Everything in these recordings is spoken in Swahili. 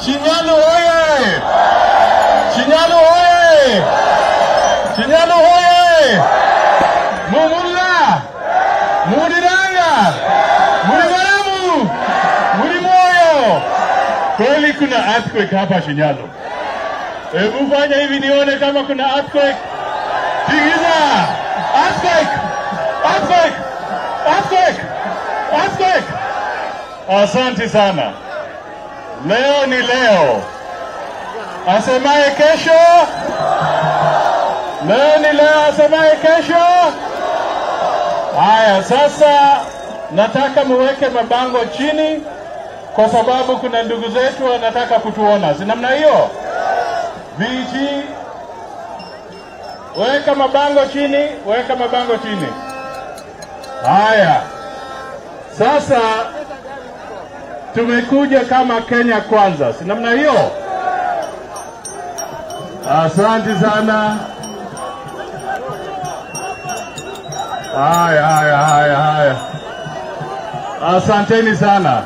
Shinyalu hoye! Shinyalu hoye! Shinyalu hoye! Mumulla! Mudiranga! Mudiramu! Mudimoyo! Kweli kuna earthquake hapa Shinyalu. Hebu fanya hivi nione kama kuna earthquake. Tigiza! Earthquake! Earthquake! Earthquake! Earthquake! Asante sana. Leo ni leo. Asemaye kesho? Leo ni leo, asemaye kesho? Haya, sasa nataka muweke mabango chini kwa sababu kuna ndugu zetu wanataka kutuona. Si namna hiyo? VG, weka mabango chini, weka mabango chini. Haya. Sasa tumekuja kama Kenya kwanza. Si namna hiyo? Asante sana. Haya. Asanteni sana.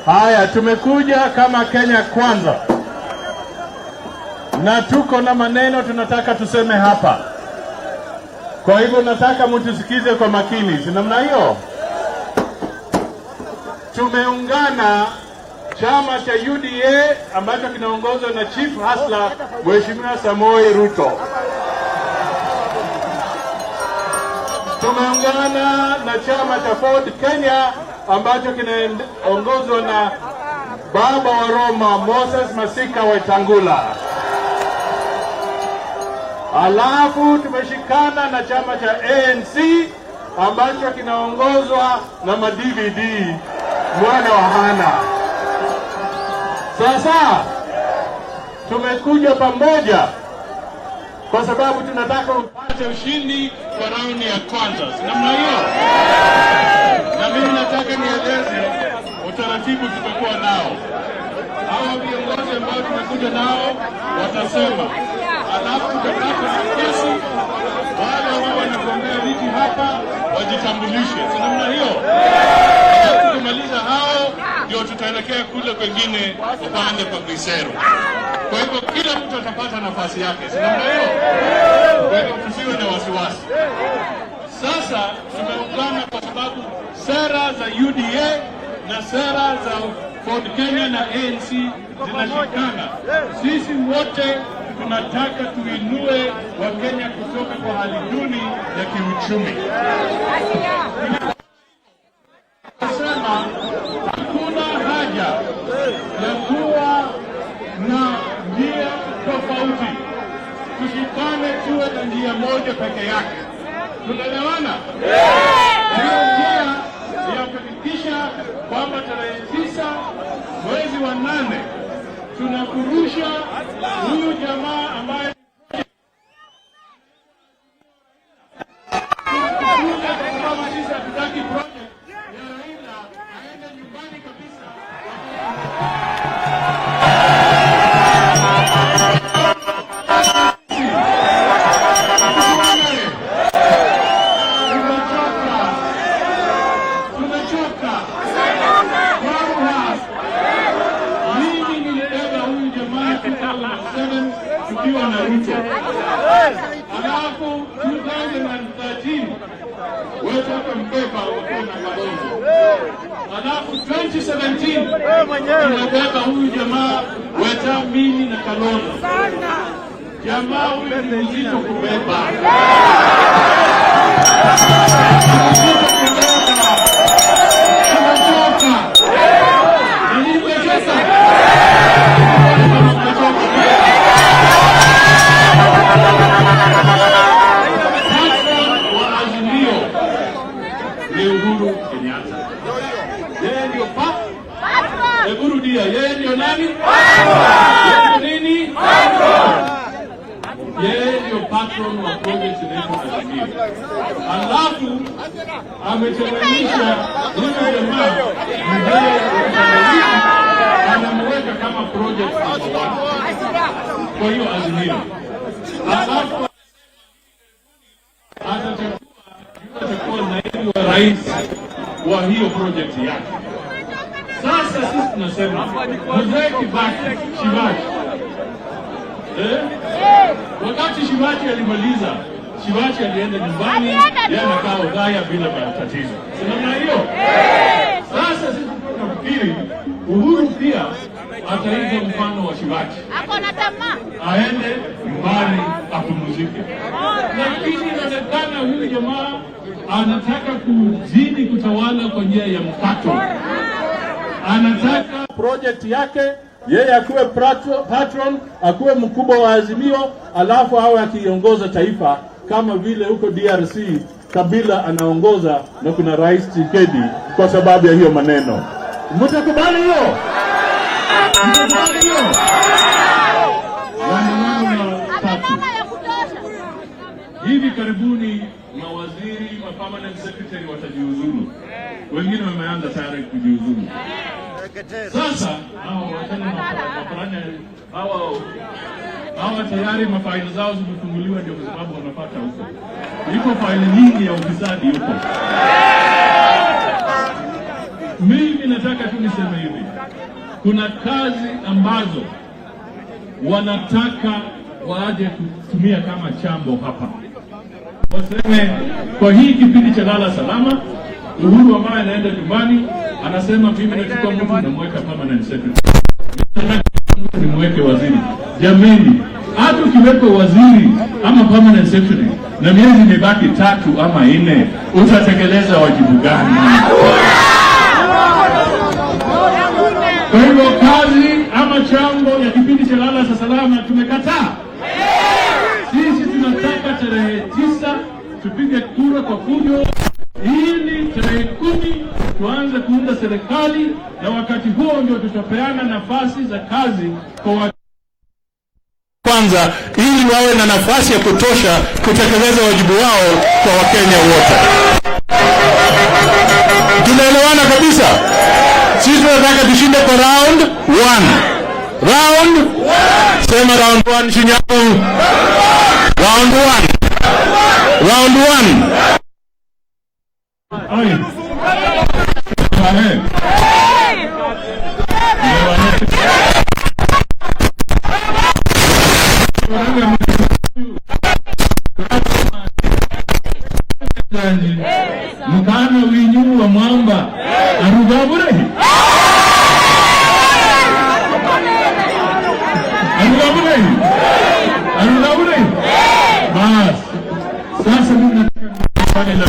Haya, tumekuja kama Kenya kwanza. Na tuko na maneno tunataka tuseme hapa. Kwa hivyo nataka mtusikize kwa makini. Si namna hiyo? Tumeungana chama cha UDA ambacho kinaongozwa na Chief Hustler Mheshimiwa Samoei Ruto. tumeungana na chama cha Ford Kenya ambacho kinaongozwa na baba wa Roma Moses Masika Wetangula. Alafu tumeshikana na chama cha ANC ambacho kinaongozwa na ma-DVD mwana wa Hana. Sasa tumekuja pamoja kwa sababu tunataka upate ushindi kwa raundi ya kwanza. Si namna hiyo? Na mimi nataka nieleze utaratibu tutakuwa nao. Hawa viongozi ambao tumekuja nao watasema, alafu tutapata nafasi wale ambao wanagombea viti hapa wajitambulishe. Si namna hiyo? Tukimaliza hao ndio tutaelekea kule kwingine upande pa Bisero. Kwa hivyo kila mtu atapata nafasi yake. Si namna hiyo? Kwa hivyo tusiwe na wasiwasi. Sasa tumeungana kwa sababu sera za UDA na sera za Ford Kenya na ANC zinashikana. Sisi wote tunataka tuinue Wakenya kutoka kwa hali duni ya kiuchumi. Nasema hakuna haja ya kuwa na njia tofauti. Tushikane tuwe na njia moja peke yake. Tunaelewana? Hiyo njia ya kuhakikisha kwamba tarehe 9 mwezi wa 8 tunafurusha huyu jamaa ambaye kama sisi hatutaki project ya Raila aende nyumbani kabisa. Tukiwa na Ruto. Alafu 2013 wewe mbeba wakona Kalonzo. Alafu 2017 tumebeba huyu jamaa weta mimi na Kalonzo. Jamaa huyu ni mzito kubeba. Yeye ndio nani? Yeye nini? Yeye ndio patron wa project inaitwa Azimio. Alafu amechanganyisha huyu jamaa mzee anamweka kama project kwa hiyo Azimio. Alafu atakuwa naibu wa rais wa hiyo project yake. Sasa sisi tunasema mzee Kibaki, Shivaji. Wakati Shivaji alimaliza, Shivaji alienda nyumbani, yeye anakaa Othaya bila matatizo. Si namna hiyo? Sasa sisi tunafikiri Uhuru pia ataiga mfano wa Shivaji. Ako na tamaa. Aende nyumbani apumzike. Lakini inaonekana huyu jamaa anataka kuzidi kutawala kwa njia ya mkato. Anataka project yake yeye akuwe patron, akuwe mkubwa wa Azimio, alafu awe akiongoza taifa kama vile huko DRC Kabila anaongoza na kuna Rais Tshisekedi kwa sababu ya hiyo maneno. Mtakubali hiyo? Mtakubali hiyo? Hivi karibuni mawaziri, permanent secretary watajiuzulu. Wengine wameanza tayari kujiuzulu. Sasa hawa tayari mafaili zao zimefunguliwa, ndio kwa sababu wanapata huko. Iko faili nyingi ya ufisadi huko. Mimi nataka tu niseme hivi. Kuna kazi ambazo wanataka waje kutumia kama chambo hapa. Waseme kwa hii kipindi cha lala salama, Uhuru ambaye anaenda nyumbani anasema mimi nachukua mtu namweka permanent secretary. Nimweke waziri. Jameni, hata ukiweka waziri ama permanent secretary, na miezi imebaki 3 ama 4, utatekeleza wajibu gani? Kwa hivyo kazi ama chango ya kipindi cha lala salama tumekataa. Sisi tunataka tarehe 9 tupige kura kwa fujo, ili tarehe 10 tuanze kuunda serikali, na wakati huo ndio tutapeana nafasi za kazi kwa kwanza, ili wawe na nafasi ya kutosha kutekeleza wajibu wao kwa Wakenya wote. Tunaelewana kabisa? Sisi tunataka tushinde kwa round 1. Round 1. Sema round 1 Shinyalu. Round 1. Round 1. Oi. Mukana winyuru wa mwamba arugabure bas. Sasa mimi nataka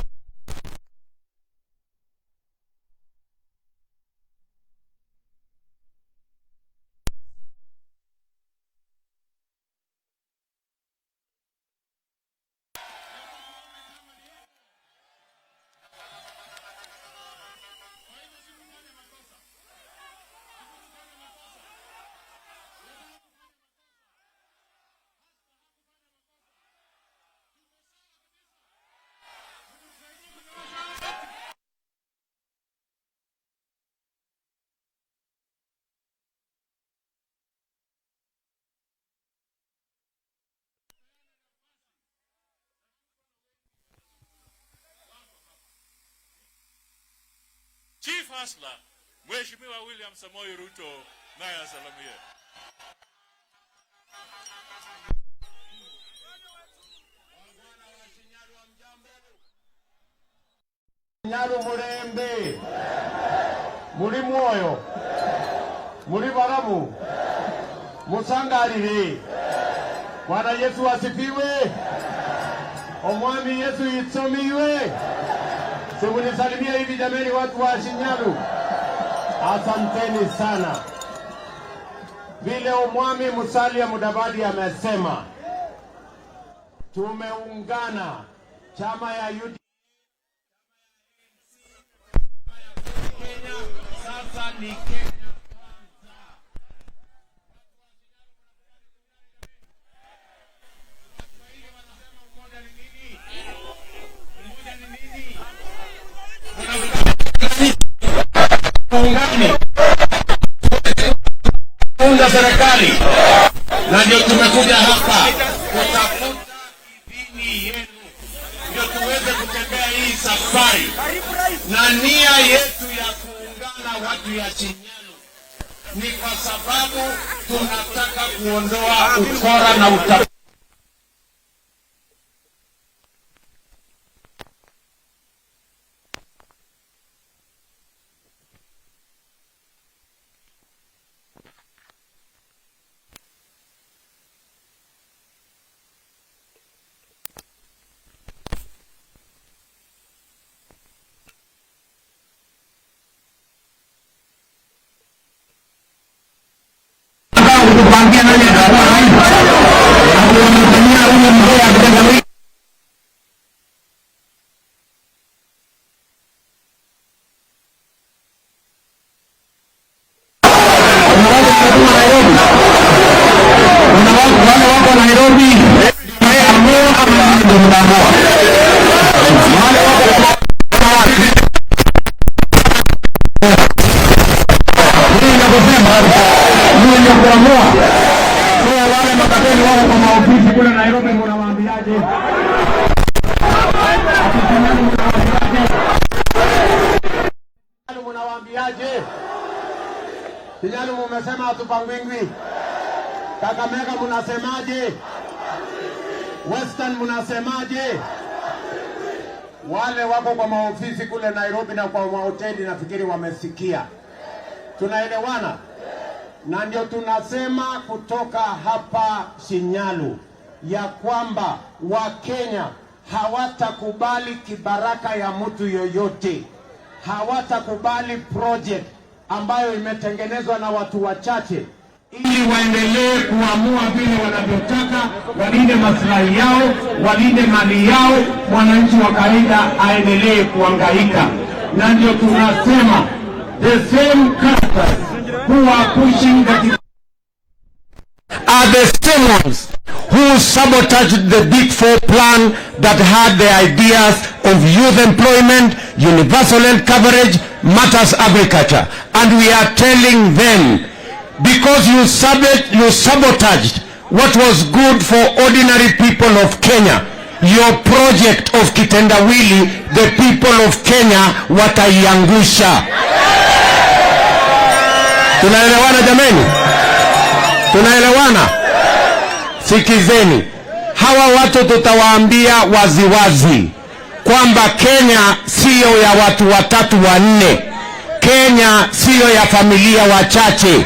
Chief Hasla, Mheshimiwa William Samoei Ruto naye asalamie. Shinyalu murembe, muri mwoyo, muri baramu, musangalire. Bwana Yesu asifiwe. Omwami Yesu itsomiwe. Simunisalimia hivi jameni, watu wa Shinyalu, asanteni sana. Vile Omwami Musalia Mudavadi amesema, tumeungana chama ya UDA Kenya, sasa ni Kenya kwanza. Waswahili wanasema umoja ni nini? Umoja ni nini? Ungani unda serikali, na ndio tumekuja hapa kutafuta idhini yenu ndio tuweze kutembea hii safari, na nia yetu ya kuungana watu ya Shinyalu ni kwa sababu tunataka kuondoa ukora na utapeli. Wale makapeni wako kwa maofisi kule Nairobi, mnawaambiaje? Mnawaambiaje? Shinyalu mmesema hatupangwingwi. Kakamega mnasemaje? Western mnasemaje? Wale wako kwa maofisi kule Nairobi na kwa mahoteli nafikiri wamesikia. Tunaelewana? Na ndio tunasema kutoka hapa Shinyalu ya kwamba Wakenya hawatakubali kibaraka ya mtu yoyote, hawatakubali project ambayo imetengenezwa na watu wachache ili waendelee kuamua vile wanavyotaka, walinde maslahi yao, walinde mali yao, mwananchi wa kawaida aendelee kuhangaika. Na ndio tunasema the same characters who are pushing the are the same ones who sabotaged the Big Four plan that had the ideas of youth employment, universal health coverage, matters agriculture. And we are telling them, because you sabotaged what was good for ordinary people of Kenya, your project of Kitendawili, the people of Kenya wataiangusha. Tunaelewana jameni? Tunaelewana? Sikizeni, hawa watu tutawaambia waziwazi kwamba Kenya siyo ya watu watatu wanne. Kenya siyo ya familia wachache.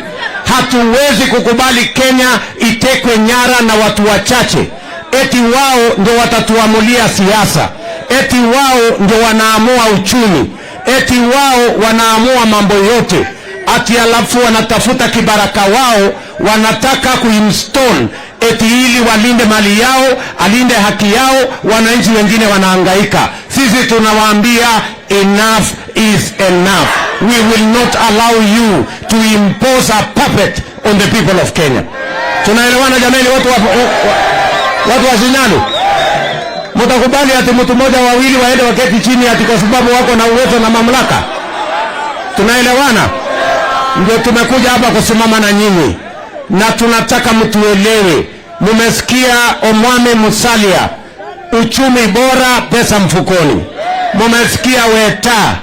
Hatuwezi kukubali Kenya itekwe nyara na watu wachache. Eti wao ndio watatuamulia siasa. Eti wao ndio wanaamua uchumi. Eti wao wanaamua mambo yote. Ati alafu wanatafuta kibaraka wao, wanataka kuinstall eti ili walinde mali yao, alinde haki yao, wananchi wengine wanahangaika. Sisi tunawaambia enough is enough. We will not allow you to impose a puppet on the people of Kenya. Tunaelewana jamani, watu wa Shinyalu? Mtakubali ati mtu mmoja wawili waende waketi chini ati kwa sababu wako na uwezo na mamlaka? Tunaelewana? Ndio tumekuja hapa kusimama na nyinyi, na tunataka mtuelewe. Mumesikia Omwami Musalia, uchumi bora, pesa mfukoni. Mumesikia Weta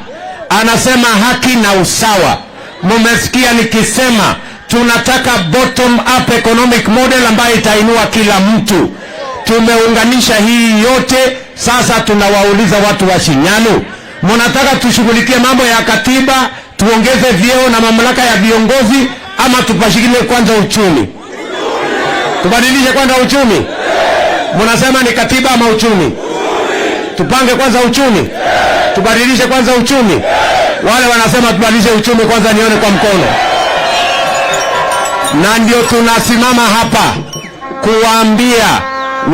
anasema haki na usawa. Mumesikia nikisema tunataka bottom up economic model ambayo itainua kila mtu. Tumeunganisha hii yote. Sasa tunawauliza watu wa Shinyalu, mnataka tushughulikie mambo ya katiba, tuongeze vyeo na mamlaka ya viongozi, ama tupashikile kwanza uchumi? Tubadilishe kwanza uchumi? Mnasema ni katiba ama uchumi? Tupange kwanza uchumi? Tubadilishe kwanza uchumi? Wale wanasema tubadilishe uchumi kwanza, nione kwa mkono. Na ndio tunasimama hapa kuwaambia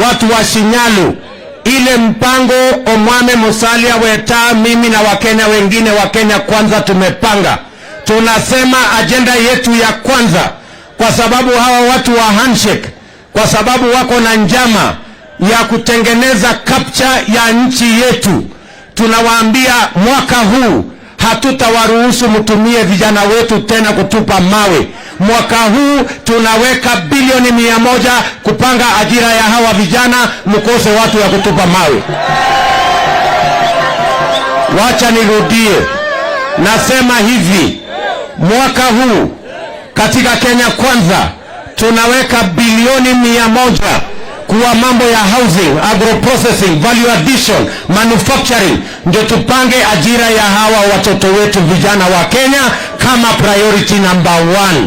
watu wa Shinyalu, ile mpango Omwami Musalia, Weta, mimi na Wakenya wengine wa Kenya Kwanza tumepanga. Tunasema ajenda yetu ya kwanza, kwa sababu hawa watu wa handshake, kwa sababu wako na njama ya kutengeneza capture ya nchi yetu, tunawaambia mwaka huu hatutawaruhusu mtumie vijana wetu tena kutupa mawe. Mwaka huu tunaweka bilioni 100 kupanga ajira ya hawa vijana, mkose watu ya kutupa mawe. Wacha nirudie, nasema hivi, mwaka huu katika Kenya Kwanza tunaweka bilioni 100 kuwa mambo ya housing, agro-processing, value addition, manufacturing. Ndio tupange ajira ya hawa watoto wetu vijana wa Kenya kama priority number 1.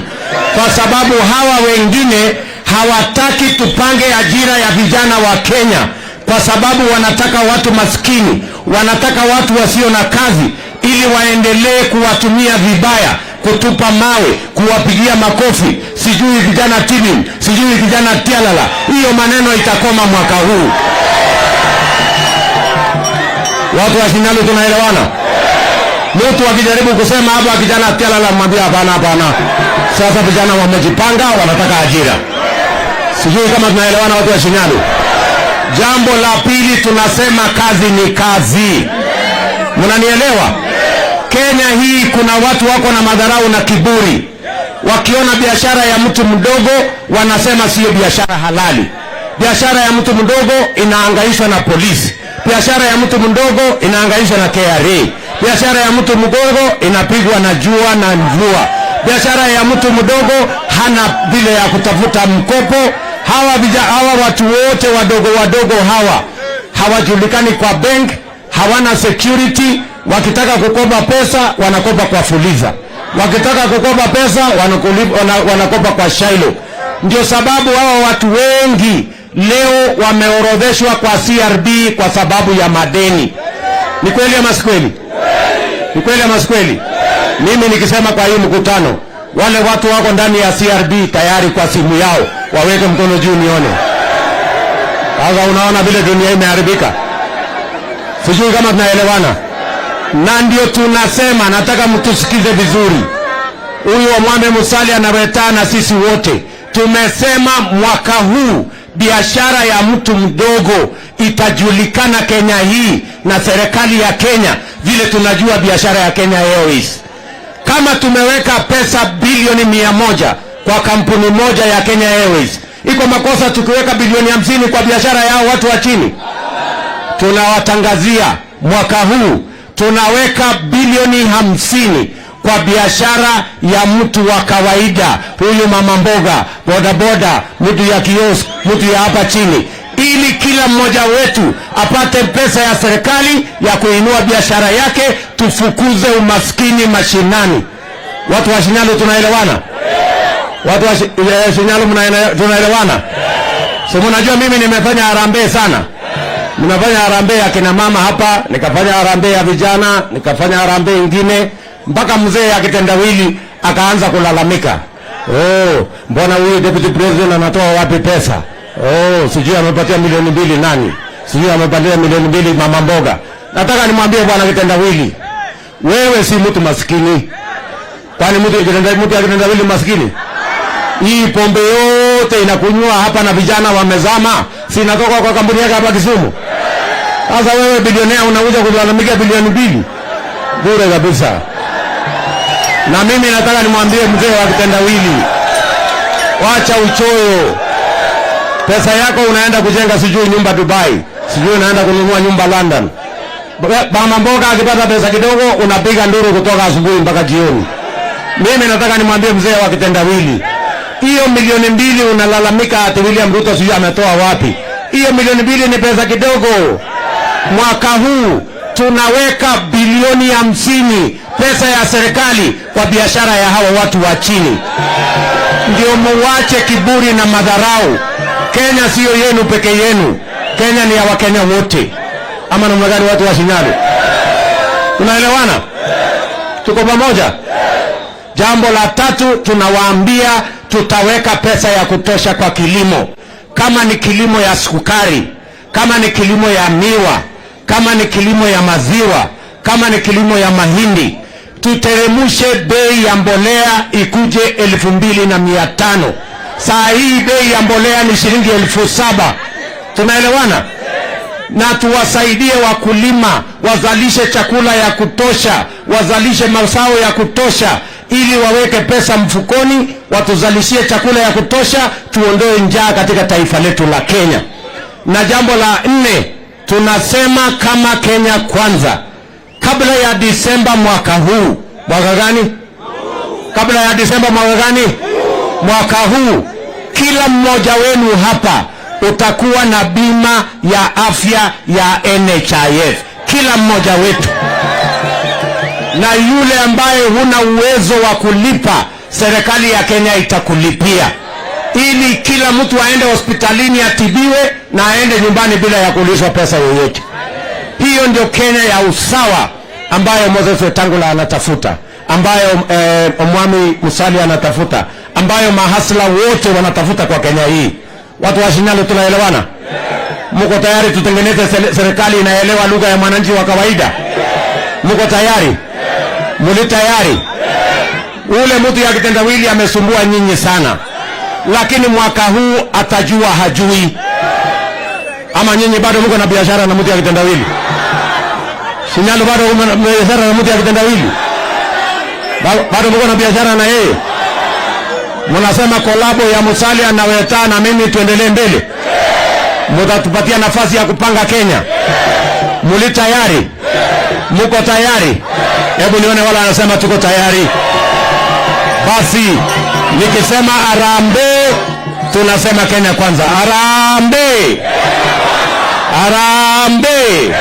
Kwa sababu hawa wengine hawataki tupange ajira ya vijana wa Kenya, kwa sababu wanataka watu maskini, wanataka watu wasio na kazi, ili waendelee kuwatumia vibaya, kutupa mawe, kuwapigia makofi, sijui vijana tilim, sijui vijana tialala. Hiyo maneno itakoma mwaka huu. Watu wa Shinyalu tunaelewana? Mtu akijaribu kusema hapa vijana tialala, mwambia hapana hapana. Sasa vijana wamejipanga, wanataka ajira. Sijui kama tunaelewana watu wa Shinyalu. Jambo la pili, tunasema kazi ni kazi. Mnanielewa? Kenya hii kuna watu wako na madharau na kiburi. Wakiona biashara ya mtu mdogo wanasema sio biashara halali. Biashara ya mtu mdogo inaangaishwa na polisi. Biashara ya mtu mdogo inaangaishwa na KRA. Biashara ya mtu mdogo inapigwa na jua na mvua. Biashara ya mtu mdogo hana vile ya kutafuta mkopo. Hawa watu wote wadogo wadogo hawa hawajulikani kwa bank, hawana security. Wakitaka kukopa pesa wanakopa kwa Fuliza, wakitaka kukopa pesa wanakopa kwa Shailo. Ndio sababu hawa watu wengi leo wameorodheshwa kwa CRB kwa sababu ya madeni. Ni kweli ama si kweli? Ni kweli ama si kweli? Mimi nikisema kwa hii mkutano, wale watu wako ndani ya CRB tayari kwa simu yao waweke mkono juu nione. Sasa unaona vile dunia imeharibika. Sijui kama tunaelewana. Na ndio tunasema, nataka mtusikize vizuri. Huyu Omwami Musalia na sisi wote tumesema mwaka huu biashara ya mtu mdogo itajulikana Kenya hii na serikali ya Kenya vile tunajua biashara ya Kenya Airways. Kama tumeweka pesa bilioni 100 kwa kampuni moja ya Kenya Airways, iko makosa tukiweka bilioni 50 kwa biashara yao watu wa chini? Tunawatangazia mwaka huu tunaweka bilioni 50 kwa biashara ya mtu wa kawaida, huyu mama mboga, bodaboda, mtu ya kiosk, mtu ya hapa chini, ili kila mmoja wetu apate pesa ya serikali ya kuinua biashara yake, tufukuze umaskini mashinani. Watu wa Shinyalu tunaelewana? Watu wa Shinyalu tunaelewana? So mnajua mimi nimefanya harambee sana. Nimefanya harambee ya kina mama hapa, nikafanya harambee ya vijana, nikafanya harambee ingine, mpaka mzee akitendawili akaanza kulalamika. Mbona huyu deputy president anatoa wapi pesa? Sijui amepatia milioni 2 nani? Sijui amepatia milioni 2 mama mboga. Nataka nimwambie bwana kitendawili, wewe si mtu maskini. Kwani mtu akitendawili maskini? Hii pombe yote inakunywa hapa na vijana wamezama, si inatoka kwa kampuni yake hapa Kisumu. Sasa wewe bilionea unakuja kulalamika bilioni 2? Bure kabisa. Na mimi nataka nimwambie mzee wa kitendawili, wacha uchoyo. Pesa yako unaenda kujenga sijui nyumba Dubai, sijui unaenda kununua nyumba London. Mama mboga akipata pesa kidogo unapiga nduru kutoka asubuhi mpaka jioni. Mimi nataka nimwambie mzee wa kitendawili, hiyo milioni 2 unalalamika ati William Ruto sijui ametoa wapi. Hiyo milioni 2 ni pesa kidogo. Mwaka huu tunaweka bilioni 50 pesa ya serikali kwa biashara ya hawa watu wa chini. Ndio muwache kiburi na madharau. Kenya sio yenu peke yenu. Kenya ni ya Wakenya wote. Ama namna gani watu wa Shinyalu? Tunaelewana? Tuko pamoja? Jambo la tatu, tunawaambia tutaweka pesa ya kutosha kwa kilimo. Kama ni kilimo ya sukari, kama ni kilimo ya miwa, kama ni kilimo ya maziwa, kama ni kilimo ya mahindi, tuteremushe bei ya mbolea ikuje 2,500. Saa hii bei ya mbolea ni shilingi 7,000. Tunaelewana? Na tuwasaidie wakulima wazalishe chakula ya kutosha, wazalishe mazao ya kutosha, ili waweke pesa mfukoni, watuzalishie chakula ya kutosha, tuondoe njaa katika taifa letu la Kenya. Na jambo la 4, tunasema kama Kenya Kwanza, kabla ya Disemba mwaka huu, mwaka gani? Kabla ya Disemba mwaka gani? Mwaka huu, kila mmoja wenu hapa utakuwa na bima ya afya ya NHIF. Kila mmoja wetu. Na yule ambaye huna uwezo wa kulipa, serikali ya Kenya itakulipia, ili kila mtu aende hospitalini atibiwe na aende nyumbani bila ya kulishwa pesa yoyote. Hiyo ndio Kenya ya usawa ambayo Moses Wetangula anatafuta, ambayo Omwami Musalia anatafuta, ambayo mahasla wote wanatafuta kwa Kenya hii. Watu wa Shinyalu tunaelewana? Mko tayari tutengeneze serikali inaelewa lugha ya mwananchi wa kawaida? Mko tayari? Muli tayari? Ule mtu ya kitendawili amesumbua nyinyi sana, lakini mwaka huu atajua hajui. Ama nyinyi bado mko na biashara na mtu ya kitendawili? Shinyalu bado mko na biashara na mtu ya kitendawili? Bado mko na biashara na yeye? Mnasema kolabo ya Musalia na Weta na mimi tuendelee mbele? Mtatupatia nafasi ya kupanga Kenya? Muli tayari? Mko tayari? Hebu nione wala anasema tuko tayari. Basi nikisema harambee, tunasema Kenya Kwanza. Harambee! Harambee!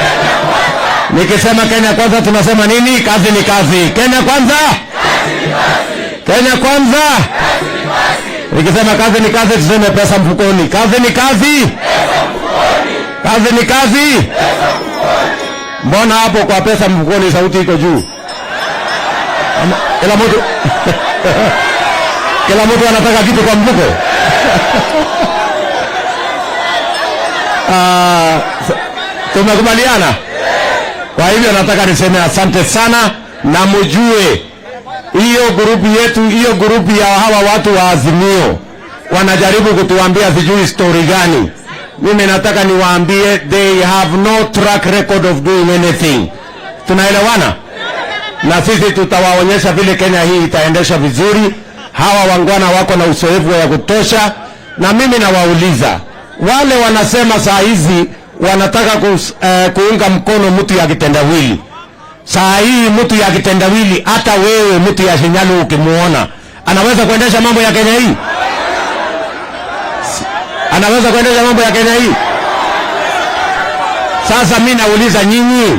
Nikisema Kenya Kwanza tunasema nini? Kazi ni kazi. Kenya Kwanza! Kenya Kwanza! Nikisema kazi ni kazi, tuseme pesa mfukoni. Kazi ni kazi. Kazi ni kazi. Mbona hapo kwa pesa mfukoni sauti iko juu? Kila mtu kila mtu anataka kitu kwa mfuko. Tumekubaliana. Kwa hivyo nataka niseme asante sana, na mjue hiyo grupu yetu, hiyo grupu ya hawa watu wa Azimio wanajaribu kutuambia sijui story gani. Mimi nataka niwaambie they have no track record of doing anything. Tunaelewana? Na sisi tutawaonyesha vile Kenya hii itaendesha vizuri. Hawa wangwana wako na uzoefu wa kutosha, na mimi nawauliza wale wanasema saa hizi wanataka kuunga mkono mtu ya kitendawili. Saa hii mtu ya kitendawili, hata wewe mtu ya Shinyalu ukimuona, anaweza kuendesha mambo ya Kenya hii? Anaweza kuendesha mambo ya Kenya hii? Sasa mimi nauliza nyinyi,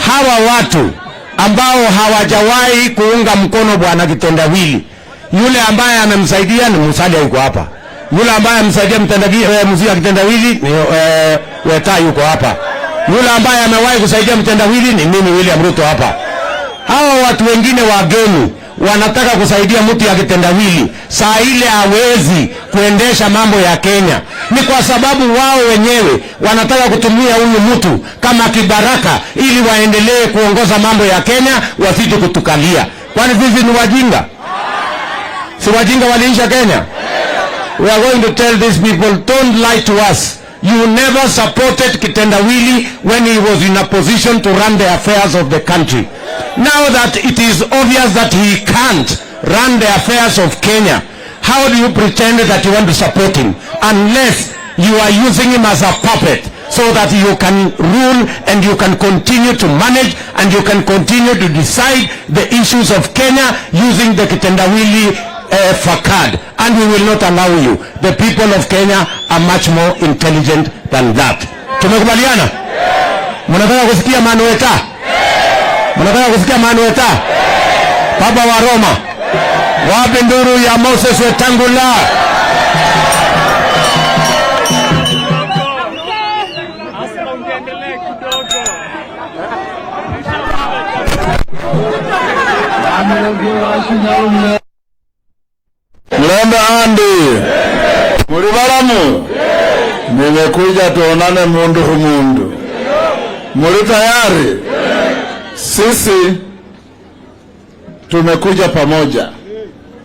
hawa watu ambao hawajawahi kuunga mkono bwana kitendawili, yule ambaye amemsaidia ni Musalia yuko hapa. Yule ambaye amsaidia mzee kitendawili ni Weta yuko hapa. Yule ambaye amewahi kusaidia mtendawili ni mimi William Ruto hapa. Hawa watu wengine wageni wanataka kusaidia mtu ya kitendawili, saa ile hawezi kuendesha mambo ya Kenya. Ni kwa sababu wao wenyewe wanataka kutumia huyu mtu kama kibaraka ili waendelee kuongoza mambo ya Kenya, wasije kutukalia. Kwani sisi ni wajinga? Si wajinga waliisha Kenya? We are going to tell these people, don't lie to us. You never supported Kitendawili when he was in a position to run the affairs of the country. Now that it is obvious that he can't run the affairs of Kenya, how do you pretend that you want to support him? Unless you are using him as a puppet so that you can rule and you can continue to manage and you can continue to decide the issues of Kenya using the Kitendawili facade, and we will not allow you. The people of Kenya are much more intelligent than that. Tumekubaliana? Mnataka kusikia Manueta? Mnataka kusikia Manueta? Baba wa Roma. Wapi nduru ya Moses Wetangula? Mlembe andi mulibalamu, nimekuja tuonane mundu humundu. Muli tayari? Sisi tumekuja pamoja,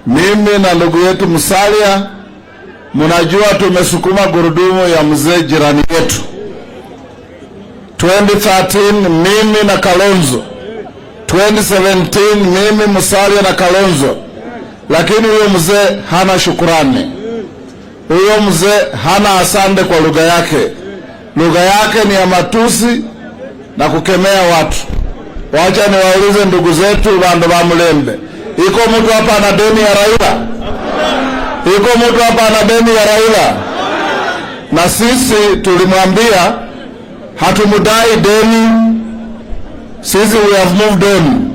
mimi na ndugu yetu Musalia. Mnajua tumesukuma gurudumu ya mzee jirani yetu 2013, mimi na Kalonzo, 2017 mimi Musalia na Kalonzo. Lakini huyo mzee hana shukurani. Huyo mzee hana asante kwa lugha yake. Lugha yake ni ya matusi na kukemea watu. Wacha niwaulize ndugu zetu bandu ba Mulembe, iko mtu hapa ana deni ya Raila? Iko mtu hapa ana deni ya Raila? Na sisi tulimwambia hatumudai deni. Sisi we have moved on.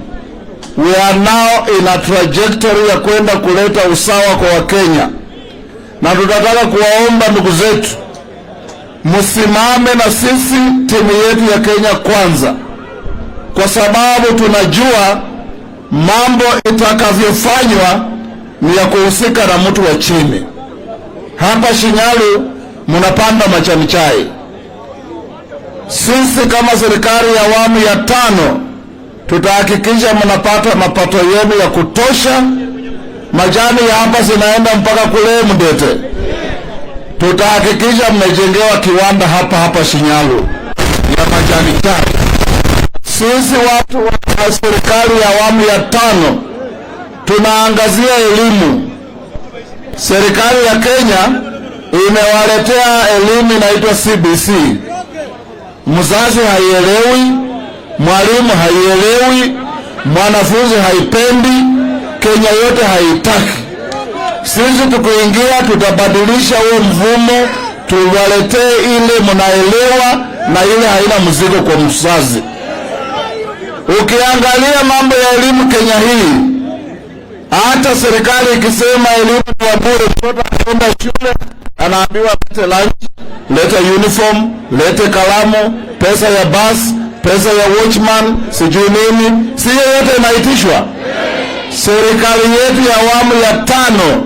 We are now in a trajectory ya kwenda kuleta usawa kwa Wakenya. Na tutataka kuwaomba ndugu zetu, msimame na sisi, timu yetu ya Kenya Kwanza, kwa sababu tunajua mambo itakavyofanywa ni ya kuhusika na mtu wa chini. Hapa Shinyalu mnapanda majani chai. Sisi kama serikali ya awamu ya 5 tutahakikisha mnapata mapato yenu ya kutosha. Majani ya hapa zinaenda mpaka kule Mdete. Tutahakikisha mmejengewa kiwanda hapa Shinyalu ya majani chai. Sisi watu wa serikali ya awamu ya 5 tunaangazia elimu. Serikali ya Kenya imewaletea elimu inaitwa CBC. Mzazi haielewi, mwalimu haielewi, mwanafunzi haipendi, Kenya yote haitaki. Sisi tukiingia tutabadilisha huo mfumo, tuwaletee ile mnaelewa na ile haina mzigo kwa mzazi. Ukiangalia mambo ya elimu Kenya hii, Hata serikali ikisema elimu ni ya bure, mtoto akienda shule anaambiwa lete lunch, lete uniform, lete kalamu, pesa ya bus, pesa ya watchman, sijui nini, si yote inaitishwa. Serikali yetu ya awamu ya 5,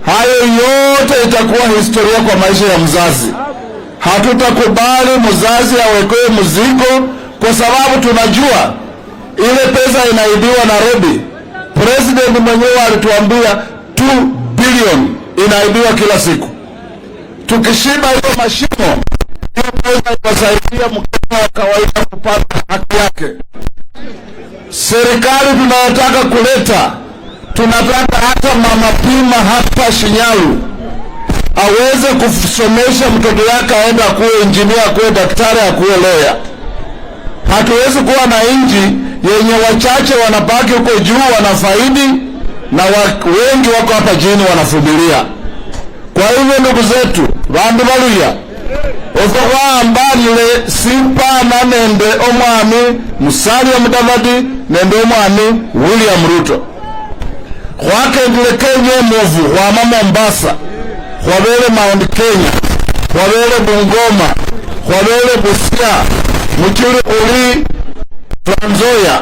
hayo yote itakuwa historia kwa maisha ya mzazi. Hatutakubali mzazi awekewe mzigo, kwa sababu tunajua ile pesa inaibiwa Nairobi. President mwenyewe alituambia 2 billion inaibiwa kila siku. Tukishiba hiyo mashimo, hiyo pesa itasaidia Mkenya wa kawaida kupata haki yake. Serikali tunayotaka kuleta, tunataka hata mama pima hapa Shinyalu aweze kusomesha mtoto wake aende akuwe engineer, akuwe daktari, akuwe lawyer. Hatuwezi kuwa na nchi yenye wachache wanabaki huko juu wanafaidi na wengi wako hapa chini wanafumilia. Kwa hivyo ndugu zetu, bandu baluya okowa ambalile simpa na nende omwami Musalia Mudavadi nende omwami William Ruto khwakendile Kenya movu khwama Mombasa, khwabele Mount Kenya, khwabele Bungoma, khwabele Busia, Muchuri uli Trans Nzoia,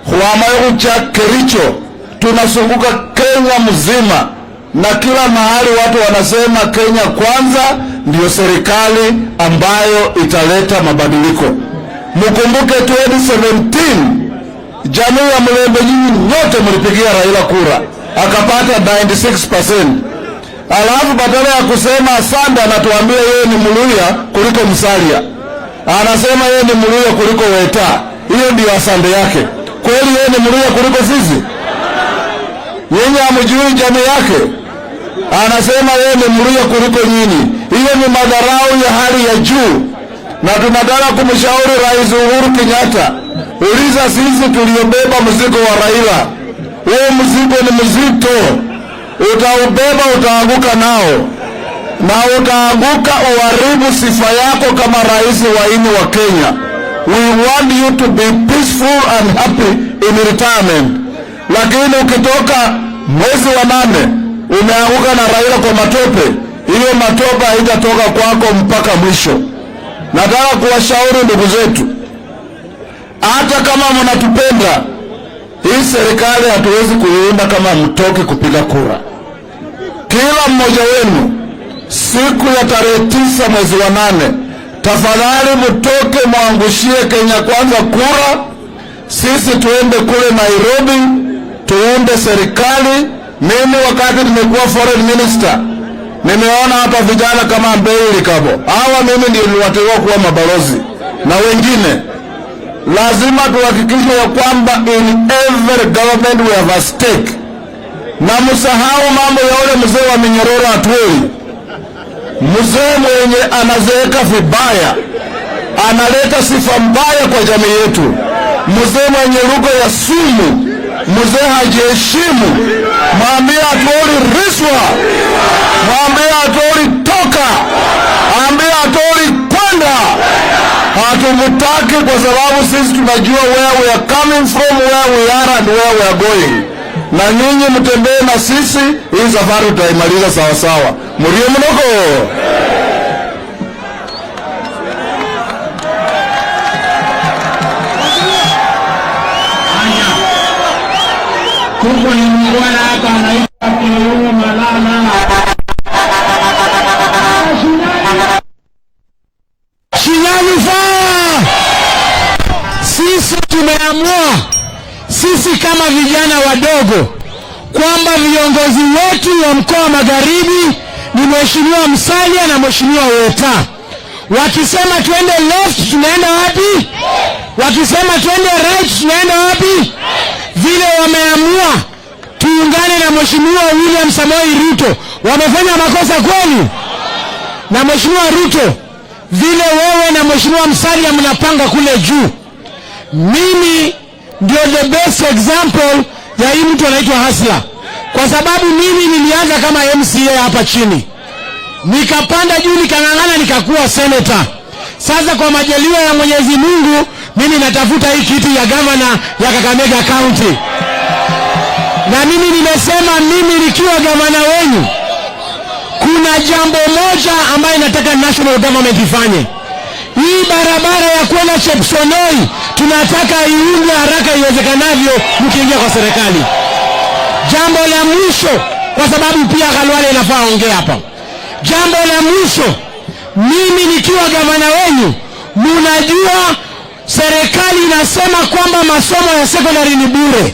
khwama yucha Kericho. Tunasunguka Kenya mzima na kila mahali watu wanasema Kenya kwanza ndio serikali ambayo italeta mabadiliko. Mkumbuke 2017 jamii ya Mlembe, nyinyi nyote mlipigia Raila kura akapata 96%. Alafu badala ya kusema asante anatuambia yeye ni Mluya kuliko Musalia, anasema yeye ni Mluya kuliko Weta. Hiyo ndio asante yake. Kweli yeye ni Mluya kuliko sisi? Yeye hamjui jamii yake, anasema yeye ni Mluya kuliko nyinyi. Hiyo ni madharau ya hali ya juu, na tunataka kumshauri Rais Uhuru Kenyatta, uliza sisi tuliobeba mzigo wa Raila. Huo mzigo ni mzito, utaubeba, utaanguka nao, na utaanguka uharibu sifa yako kama rais wa nchi wa Kenya. We want you to be peaceful and happy in retirement. Lakini ukitoka mwezi wa 8 umeanguka na Raila kwa matope, hiyo matope haitatoka kwako mpaka mwisho. Nataka kuwashauri ndugu zetu, hata kama mnatupenda, hii serikali hatuwezi kuiunda kama mtoke kupiga kura. Kila mmoja wenu siku ya tarehe 9 mwezi wa 8, tafadhali mtoke muangushie Kenya Kwanza kura. Sisi tuende kule Nairobi tuunde serikali. Mimi wakati nimekuwa foreign minister, nimeona hapa vijana kama Mbei Kabo, hawa mimi ndio niliwateua kuwa mabalozi na wengine. Lazima tuhakikishe ya kwamba in every government we have a stake. Na msahau mambo ya ule mzee wa Minyororo Atwoli, mzee mwenye anazeeka vibaya, analeta sifa mbaya kwa jamii yetu, mzee mwenye lugha ya sumu, mzee hajiheshimu. Mwambie Atwoli riswa, mwambie Atwoli toka, mwambie Atwoli kwenda. Hatumutaki kwa sababu sisi tunajua where we are coming from, where we are and where we are going. Na nyinyi mtembee na sisi, hii safari tutaimaliza sawa sawa. Murio mnoko. Kuko ni mwana hapa anaitwa Kilolo Malala. Sisi tumeamua, sisi kama vijana wadogo, kwamba viongozi wetu wa mkoa wa Magharibi ni Mheshimiwa Musalia na Mheshimiwa Weta. Wakisema tuende left, tunaenda wapi? Wakisema tuende right, tunaenda wapi? Vile wameamua tuungane na Mheshimiwa William Samoei Ruto, wamefanya makosa kweli? Na Mheshimiwa Ruto, vile wewe na Mheshimiwa Musalia mnapanga kule juu, mimi ndio the best example ya hii mtu anaitwa Hasla. Kwa sababu mimi nilianza kama MCA hapa chini, nikapanda juu, nikang'ang'ana, nikakuwa senator. Sasa kwa majaliwa ya Mwenyezi Mungu, mimi natafuta hii kiti ya governor ya Kakamega County. Na mimi nimesema, mimi nikiwa gavana wenu, kuna jambo moja ambayo nataka national government ifanye. Hii barabara ya kwenda Chepsonoi tunataka iundwe haraka iwezekanavyo mkiingia kwa serikali. Jambo la mwisho, kwa sababu pia Khalwale inafaa ongea hapa. Jambo la mwisho, mimi nikiwa gavana wenu, mnajua serikali inasema kwamba masomo ya secondary ni bure.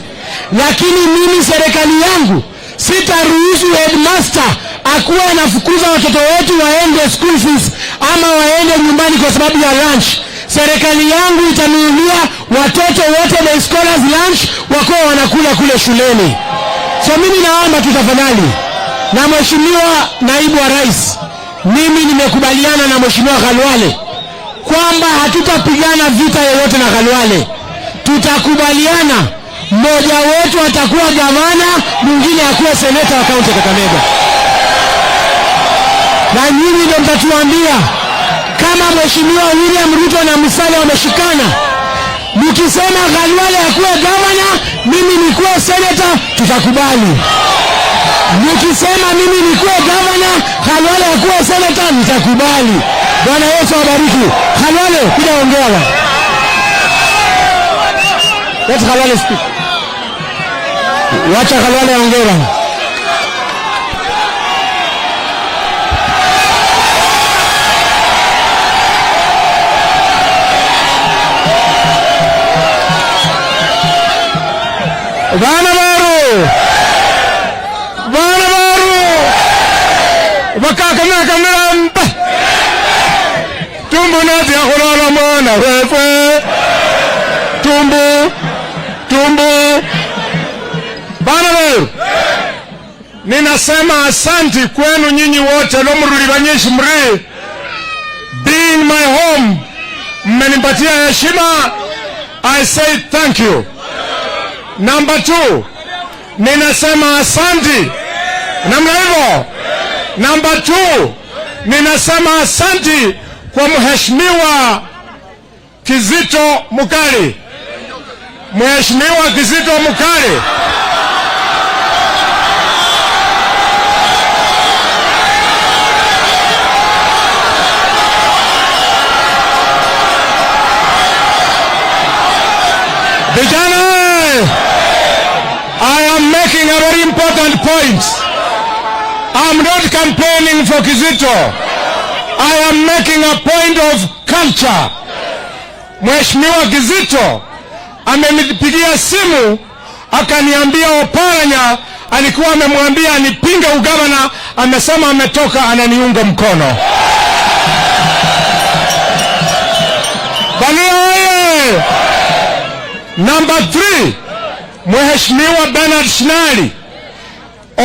Lakini mimi serikali yangu sitaruhusu headmaster akuwe anafukuza watoto wetu waende school fees ama waende nyumbani kwa sababu ya lunch. Serikali yangu itanunulia watoto wote the scholars lunch wako wanakula kule shuleni. So mimi naomba tutafadhali, na Mheshimiwa Naibu wa Rais, mimi nimekubaliana na Mheshimiwa Khalwale kwamba hatutapigana vita yoyote na Khalwale. Tutakubaliana mmoja wetu atakuwa gavana, mwingine akuwe seneta wa kaunti ya Kakamega. Na nyinyi ndio mtatuambia kama Mheshimiwa William Ruto na Musalia wameshikana. Mkisema Khalwale akuwe gavana, mimi nikuwe seneta, tutakubali. Mkisema mimi nikuwe gavana, Khalwale akuwe seneta, nitakubali. Bwana Yesu awabariki. Khalwale, kuja ongea. Let Khalwale speak. Wacha Khalwale ongea. Bana baru kamera mpa tumbu nati ya kulala mwana wefe tumbu bana baru. Ninasema asanti kwenu nyinyi wote lomuruli banyeshi mri being my home, mmenipatia heshima. I say thank you. Number 2, ninasema asanti. Namna hivyo. Number 2, ninasema asanti kwa Mheshimiwa Kizito Mukali. Mheshimiwa Kizito Mukali, vijana, I am making a very important point. I am not campaigning for Kizito. I am making a point of culture. Mheshimiwa Kizito amenipigia simu akaniambia Oparanya alikuwa amemwambia anipinge ugavana, amesema ametoka ananiunga mkono. Bali oye. Number 3, Mheshimiwa Bernard Shinali,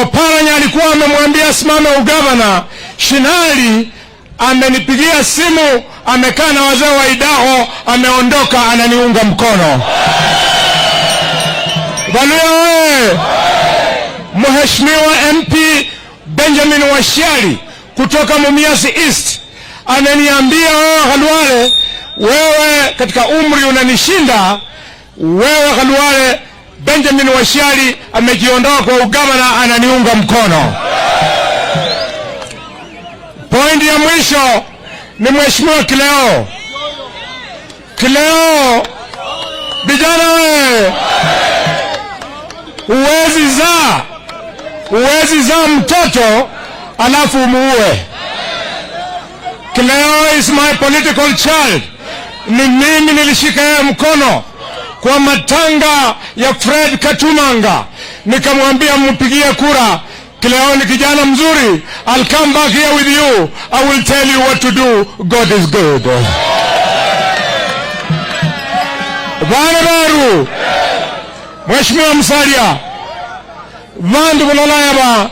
Oparanya alikuwa amemwambia simame ugavana. Shinali amenipigia simu, amekaa na wazee wa Idaho, ameondoka ananiunga mkono. Bali Mheshimiwa MP Benjamin Washiali kutoka Mumias East ananiambia, Khalwale, wewe katika umri unanishinda. Wewe Khalwale, Benjamin Washiali amejiondoa kwa ugavana, ananiunga mkono. Point ya mwisho ni Mheshimiwa Kileo. Kileo, vijana wewe, uwezi zaa mtoto alafu umuue. Kileo is my political child. Ni mimi nilishika yeye mkono kwa matanga ya Fred Katumanga, nikamwambia mpigie kura. Kileo ni kijana mzuri. I'll come back here with you. I will tell you what to do. God is good. Bwana baru, Mheshimiwa Musalia, vandu bulolayaba,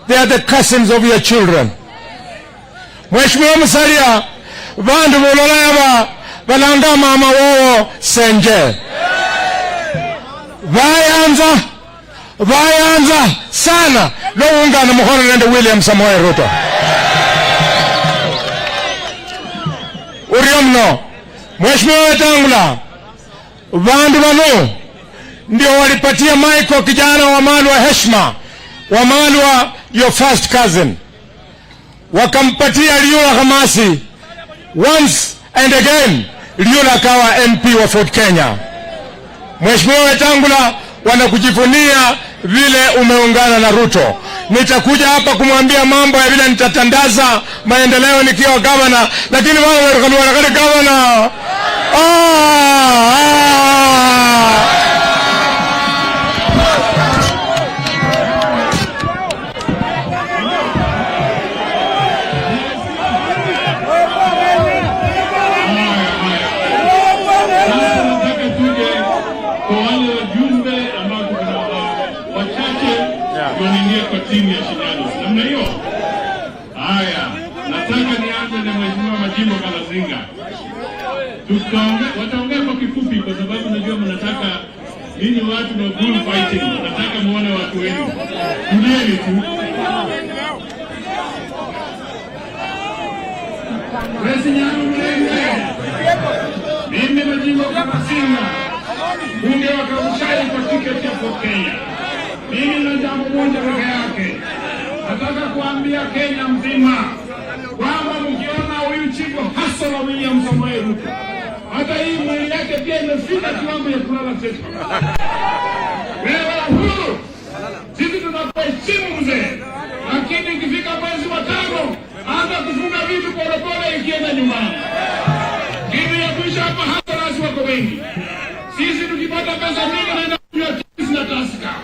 they are the cousins of your children. Mheshimiwa Musalia, vandu bulolayaba, balanda mama wao Senje. Vayanza sana lo ungana mkono nende William Samoei Ruto. Uriomno, Mheshimiwa Wetangula, vandu bano ndio walipatia Michael kijana wa Malwa heshima, wa Malwa your first cousin, wakampatia Liula Hamasi. Once and again Liula akawa MP wa Fort Kenya. Mheshimiwa Wetangula, wanakujivunia vile umeungana na Ruto. Nitakuja hapa kumwambia mambo ya vile nitatandaza maendeleo nikiwa gavana, lakini wao wanakani gavana. Timu ya Shinyalu. Namna hiyo. Haya, nataka nianze na Mheshimiwa Majimbo Kalazinga. Wataongea kwa kifupi kwa sababu najua mnataka ninyi watu wa bull fighting. Nataka muone watu wenu. Tulieni tu. Shinyalu mlenge. Mimi Majimbo Kalazinga. Bunge wa Kabuchai kwa tiketi ya Fort Kenya. Mimi na jambo moja peke yake. Nataka kuambia Kenya mzima kwamba mkiona huyu Chifu Hassan William Samoei Ruto, hata hii mwili yake pia imefika kiwango ya kulala sasa. Wewe huru, sisi tunakuheshimu mzee, lakini ikifika mwezi wa 5 anza kufunga vitu polepole ikienda nyumbani. Kitu ya kuisha hapa hata nasi wako wengi. Sisi tukipata pesa mingi naenda kunywa kisi na Taska.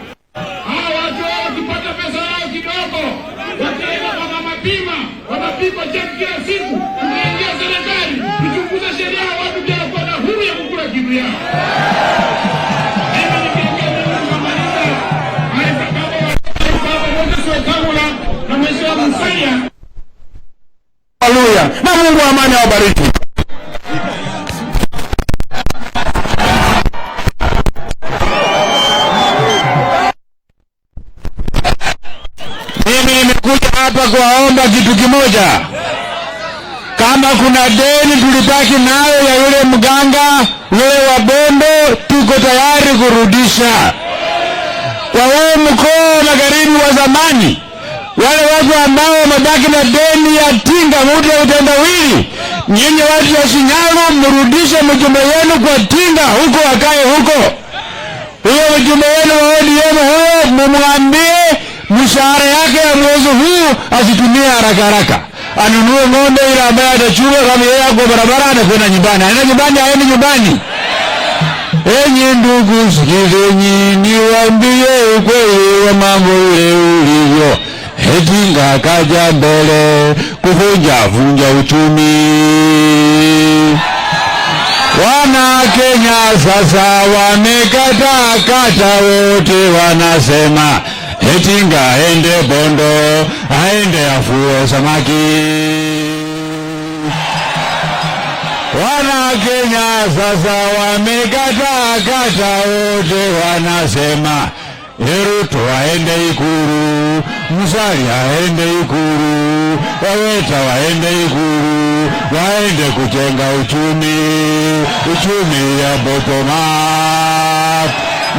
Wanapigwa cheki kila siku, tunaingia serikali, tuchunguze sheria ya watu bila kuwa na huru ya kukula kitu yao. Mimi nikiingia kumaliza, haifa kama Moses Wetangula na Mheshimiwa Musalia. Haleluya. Na Mungu amani awabariki. Hapa kuwaomba kitu kimoja. Kama kuna deni tulibaki nayo ya yule mganga, yule wa Bondo, tuko tayari kurudisha. Kwa huo mkoa wa Magharibi wa zamani, wale watu ambao wamebaki na deni ya Tinga, mtu ya utendawili, nyinyi watu ya Shinyalu mrudishe mjumbe yenu kwa Tinga, huko wakae huko. Huyo mjumbe yenu wa ODM huyo mumwambie mshahara yake ya mwezi huu asitumie haraka. Anunue ng'ombe ile ambaye atachukua kama yeye kwa barabara anakwenda nyumbani. Aenda nyumbani, aende nyumbani. Enyi ndugu, sikizeni niwaambie ukweli wa mambo ile ulivyo. Tinga kaja mbele kuvunja uchumi. Wana Kenya sasa wamekata wote, wanasema Tinga aende Bondo, aende afue samaki. Wana Kenya sasa wamekata wote, wanasema Ruto aende Ikulu, Musalia aende Ikulu, Waweta waende Ikulu, waende kujenga uchumi ya bottom up.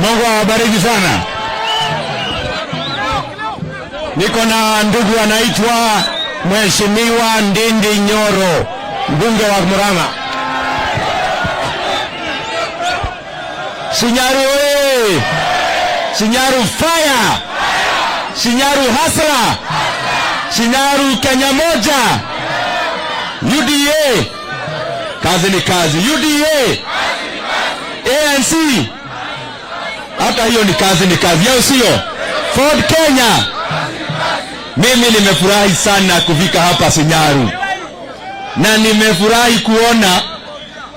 Mungu awabariki sana. Niko na ndugu anaitwa Mheshimiwa Ndindi Nyoro, mbunge wa Murang'a. Shinyalu oye! Shinyalu fire! Shinyalu hasla! Shinyalu Kenya moja! UDA! Kazi ni kazi. UDA! ANC! Hata hiyo ni kazi. Yao sio? Ford Kenya! Mimi nimefurahi sana kufika hapa Shinyalu. Na nimefurahi kuona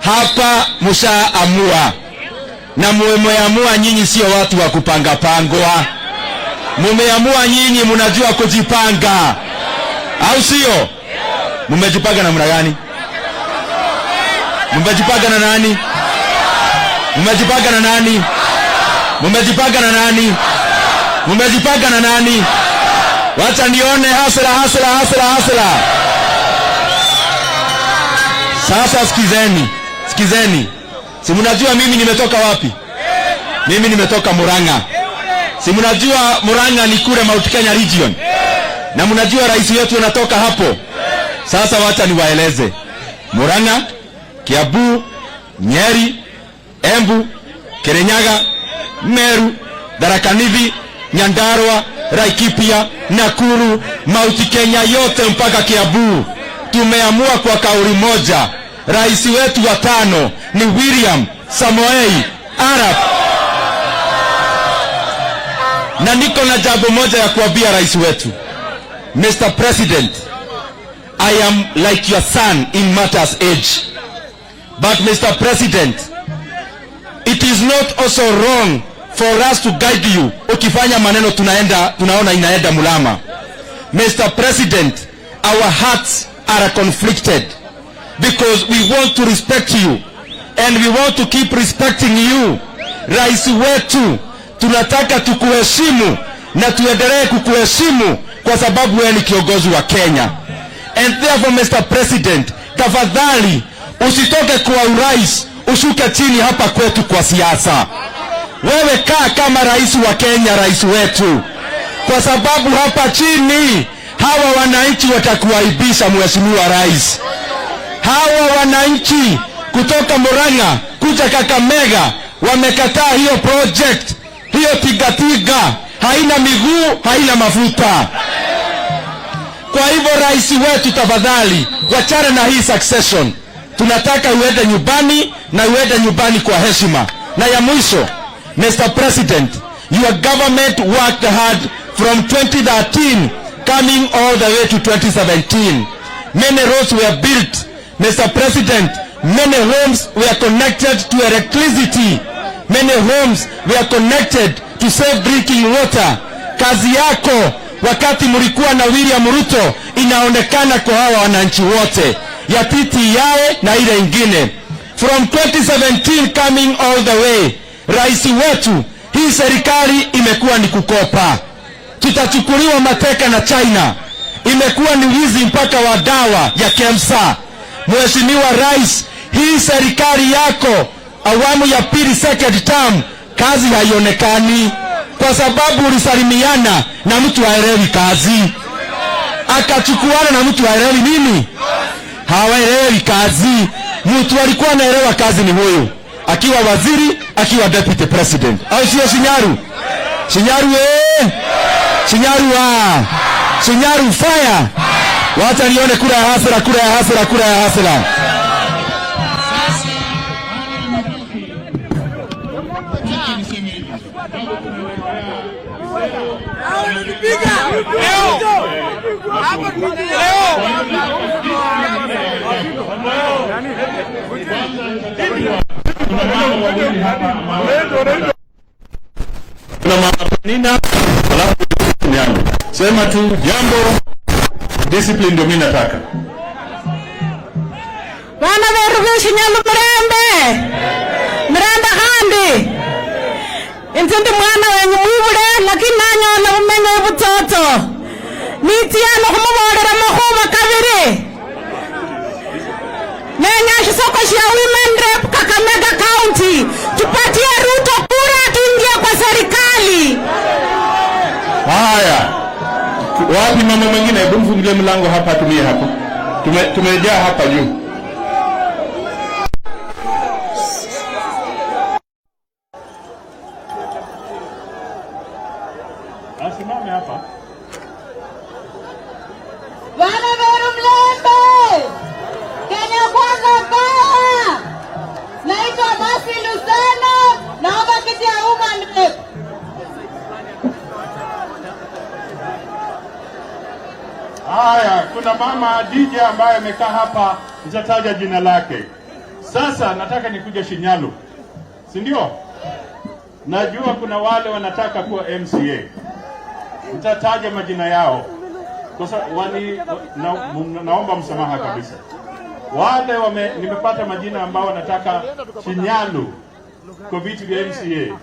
hapa mshaamua. Na mumeamua nyinyi sio watu wa kupanga pangwa. Mumeamua nyinyi mnajua kujipanga. Au sio? Mmejipanga namna gani? Mmejipanga na nani? Mmejipanga na nani? Mmejipanga na nani? Mmejipanga na nani? Wacha nione hasla. Sasa sikizeni. Si mnajua mimi nimetoka wapi? Mimi nimetoka Murang'a. Si mnajua Murang'a ni kule Mount Kenya region. Na mnajua rais wetu anatoka hapo. Sasa wacha niwaeleze. Murang'a, Kiambu, Nyeri, Embu, Kirinyaga, Meru, Tharaka Nithi, Nyandarua, Laikipia, Nakuru, Mount Kenya yote mpaka Kiambu. Tumeamua kwa kauli moja. Rais wetu wa 5 ni William Samoei Arap. Na niko na jambo moja ya kuambia rais wetu. Mr. President, I am like your son in matters age. But Mr. President, it is not also wrong for us to guide you. Ukifanya maneno tunaona inaenda mulama. Mr. President, our hearts are conflicted because we want to respect you and we want to keep respecting you. Rais wetu, tunataka tukuheshimu na tuendelee kukuheshimu kwa sababu wewe ni kiongozi wa Kenya. And therefore Mr. President, tafadhali usitoke kwa urais ushuke chini hapa kwetu kwa siasa. Wewe kaa kama rais wa Kenya, rais wetu, kwa sababu hapa chini hawa wananchi watakuaibisha mheshimiwa rais. Hawa wananchi kutoka Murang'a kuja Kakamega wamekataa hiyo project. Hiyo tigatiga haina miguu, haina mafuta. Kwa hivyo rais wetu, tafadhali wachana na hii succession. Tunataka uende nyumbani na uende nyumbani kwa heshima. Na ya mwisho, Mr. President, your government worked hard from 2013 coming all the way to 2017. Many roads were built. Mr. President, many homes were connected to electricity. Many homes were connected to safe drinking water. Kazi yako wakati mlikuwa na William Ruto inaonekana kwa hawa wananchi wote, ya titi yae na ile ingine. From 2017 coming all the way, rais wetu, hii serikali imekuwa ni kukopa. Tutachukuliwa mateka na China. Imekuwa ni wizi mpaka wa dawa ya KEMSA. Mheshimiwa rais, hii serikali yako awamu ya pili, second term, kazi haionekani kwa sababu ulisalimiana na mtu haelewi kazi, akachukuana na mtu haelewi nini, hawaelewi kazi. Mtu alikuwa anaelewa kazi ni huyu, akiwa waziri, akiwa deputy president, au sio? Shinyaru, Shinyaru Shinyaru Shinyaru fire. Wacha nione kura ya hasira, kura ya hasira, kura ya hasira. Sema tu jambo, discipline ndio mimi nataka. Wana werushi nyalu mrembe handi. Intende mwana wenye mwibule lakini nanyo na umenye butoto. Nitiano kumubodera mahuwa kabiri. Nenya shisoko shia women rep Kakamega County. Tupatie Ruto kura tuingie kwa serikali. Haya. Wapi mama mwingine? Hebu mfungulie mlango hapa, tumie hapo. Tumejaa hapa juu. Asimame hapa. Wana Meru Mlembe. Kenya kwanza power. Naitwa Masi Lusana, naomba kiti ya woman rep. Haya, kuna mama DJ ambaye amekaa hapa, nitataja jina lake. Sasa nataka nikuje Shinyalu. Si ndio? Najua kuna wale wanataka kuwa MCA. Nitataja majina yao. Kwa sababu naomba msamaha kabisa. Wale nimepata majina ambao wanataka Shinyalu kwa viti vya MCA.